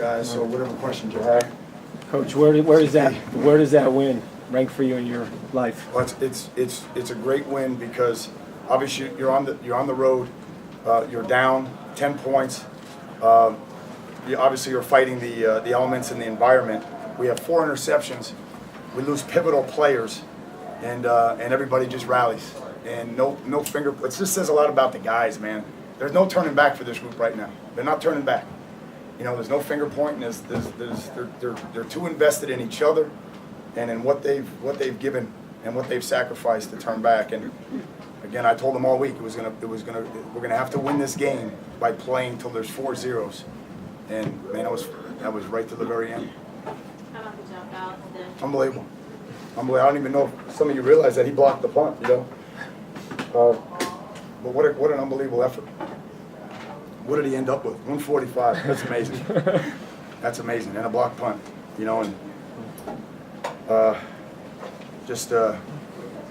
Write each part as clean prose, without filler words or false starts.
guys. So whatever questions you have. Coach, where does that win rank for you in your life? Well, it's a great win because obviously you're on the road. You're down 10 points. Obviously you're fighting the elements and the environment. We have 4 interceptions. We lose pivotal players, and everybody just rallies. And no finger. It just says a lot about the guys, man. There's no turning back for this group right now. They're not turning back. You know, there's no finger pointing. They're too invested in each other, and in what they've given and what they've sacrificed to turn back. And again, I told them all week we're gonna have to win this game by playing till there's 4 zeros. And man, that was right to the very end. How about the jump out? Unbelievable. I don't even know if some of you realize that he blocked the punt, you know. But what an unbelievable effort. What did he end up with? 145. That's amazing. That's amazing. And a block punt, you know. And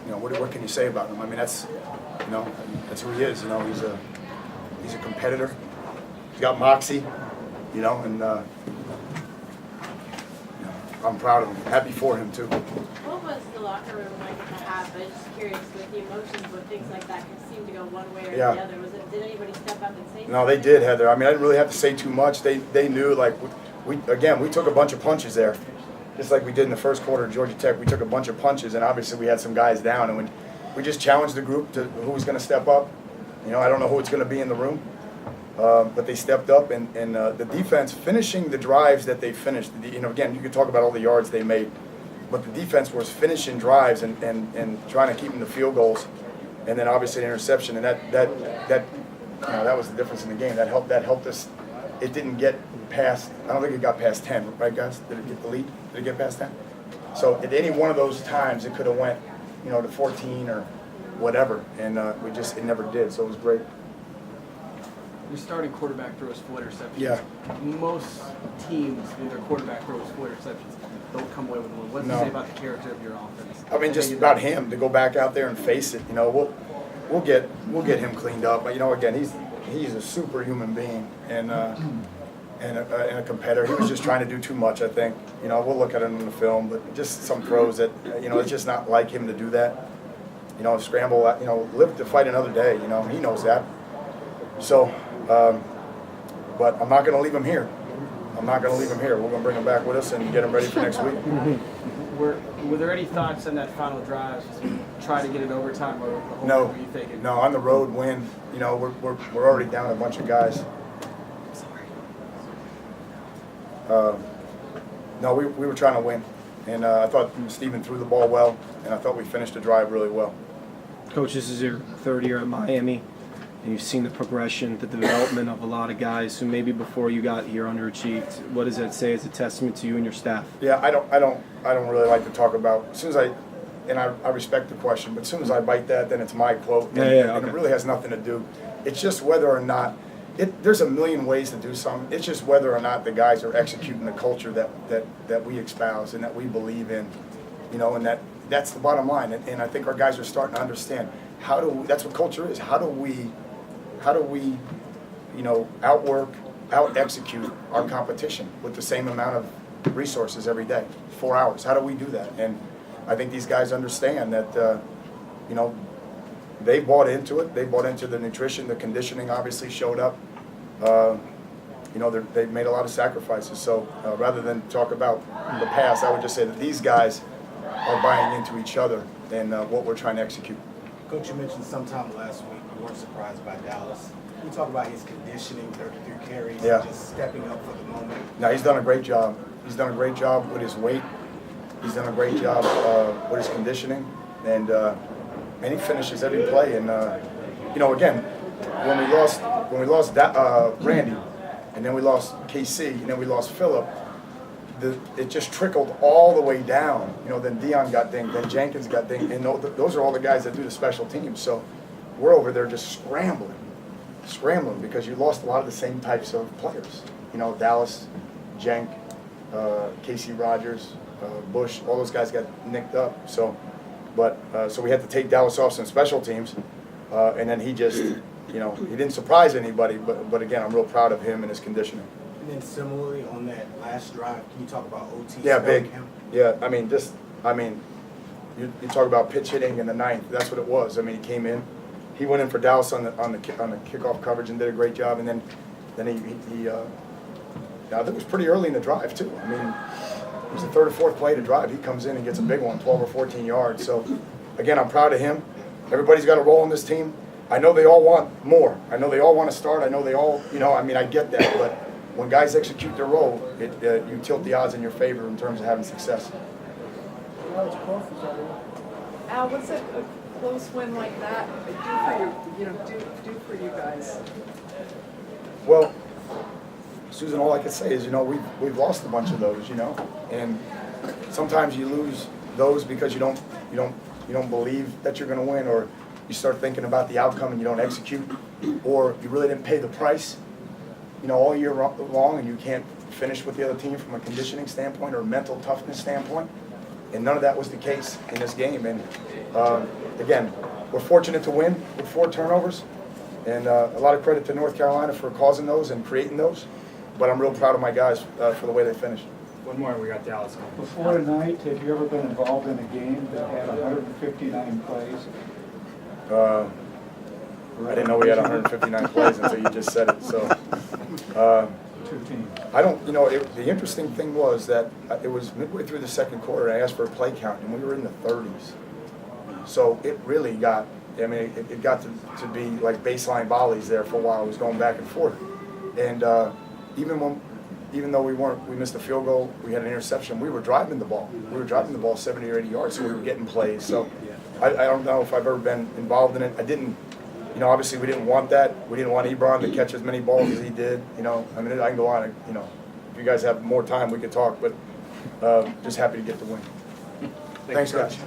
you know, what can you say about him? I mean, that's who he is. You know, he's a competitor. He's got moxie, you know, and you know, I'm proud of him. Happy for him too. What was the locker room like at the half? I'm just curious with the emotions when things like that can seem to go one way or the other. Did anybody step up and say something? No, they did, Heather. I mean, I didn't really have to say too much. They knew, like, we took a bunch of punches there. Just like we did in the first quarter of Georgia Tech. We took a bunch of punches, and obviously we had some guys down, and we just challenged the group to who was going to step up. You know, I don't know who it's going to be in the room, but they stepped up, and the defense finishing the drives that they finished. You know, again, you could talk about all the yards they made, but the defense was finishing drives and trying to keep them to field goals, and then obviously an interception, and that was the difference in the game. That helped us. It didn't get past. I don't think it got past 10, right, guys? Did it get the lead? Did it get past 10? So at any one of those times, it could have went, you know, to 14 or whatever, and it never did. So it was great. Your starting quarterback throws 4 interceptions. Yeah. Most teams, when their quarterback throws 4 interceptions, don't come away with one. What does it say about the character of your offense? I mean, just about him to go back out there and face it. You know, we'll get him cleaned up. But you know, again, he's a superhuman being and a competitor. He was just trying to do too much, I think. You know, we'll look at him in the film, but just some throws that, you know, it's just not like him to do that. You know, scramble, you know, live to fight another day. You know, he knows that. So, but I'm not going to leave him here. We're going to bring him back with us and get him ready for next week. Were there any thoughts on that final drive? Try to get it overtime, or No, what were you thinking? no. On the road win, you know, we're already down a bunch of guys. No, we were trying to win, and I thought Stephen threw the ball well, and I thought we finished the drive really well. Coach, this is your 3rd year at Miami, and you've seen the progression, the development of a lot of guys who maybe before you got here underachieved. What does that say as a testament to you and your staff? Yeah, I don't really like to talk about. As soon as I respect the question, but as soon as I bite that, then it's my quote, and it really has nothing to do. It's just whether or not there's a million ways to do something. It's just whether or not the guys are executing the culture that we espouse and that we believe in, you know, and that's the bottom line. And I think our guys are starting to understand that's what culture is. How do we, you know, out-execute our competition with the same amount of resources every day, 4 hours? How do we do that? And I think these guys understand that, you know, they bought into it. They bought into the nutrition. The conditioning obviously showed up. You know, they've made a lot of sacrifices. So rather than talk about the past, I would just say that these guys are buying into each other and what we're trying to execute. Coach, you mentioned sometime last week you weren't surprised by Dallas. Can you talk about his conditioning, 33 carries, and just stepping up for the moment? No, he's done a great job. He's done a great job with his weight. He's done a great job with his conditioning, and he finishes every play. And you know, again, when we lost Randy, and then we lost KC, and then we lost Phillip, it just trickled all the way down. You know, then Dion got dinged, then Jenkins got dinged, and those are all the guys that do the special teams. So we're over there just scrambling because you lost a lot of the same types of players. You know, Dallas, Jenk, Casey Rogers, Bush, all those guys got nicked up. So we had to take Dallas off some special teams, and then he just, you know, he didn't surprise anybody. But again, I'm real proud of him and his conditioning. And then similarly on that last drive, can you talk about OT? Yeah, big. Him? Yeah, you talk about pitch hitting in the ninth. That's what it was. I mean, he came in, he went in for Dallas on the kickoff coverage and did a great job. And then he I think it was pretty early in the drive too. I mean, it was the third or fourth play to drive. He comes in and gets a big one, 12 or 14 yards. So again, I'm proud of him. Everybody's got a role in this team. I know they all want more. I know they all want to start. I know they all, I get that. But when guys execute their role, you tilt the odds in your favor in terms of having success. Al, what's a close win like that do for you guys? Well, Susan, all I can say is, we've lost a bunch of those, and sometimes you lose those because you don't believe that you're going to win, or you start thinking about the outcome and you don't execute, or you really didn't pay the price, all year long, and you can't finish with the other team from a conditioning standpoint or a mental toughness standpoint. And none of that was the case in this game. And again, we're fortunate to win with 4 turnovers, and a lot of credit to North Carolina for causing those and creating those. But I'm real proud of my guys for the way they finished. One more, we got Dallas coming. Before tonight, have you ever been involved in a game that had 159 plays? I didn't know we had 159 plays until you just said it. So, 2 teams. I don't, the interesting thing was that it was midway through the second quarter, and I asked for a play count, and we were in the 30s. So it really got, it got to be like baseline volleys there for a while. It was going back and forth. And even though we missed a field goal, we had an interception, we were driving the ball. We were driving the ball 70 or 80 yards, so we were getting plays. So I don't know if I've ever been involved in it. I didn't, obviously we didn't want that. We didn't want Ebron to catch as many balls as he did. I can go on, if you guys have more time, we could talk, but just happy to get the win. Thanks, guys.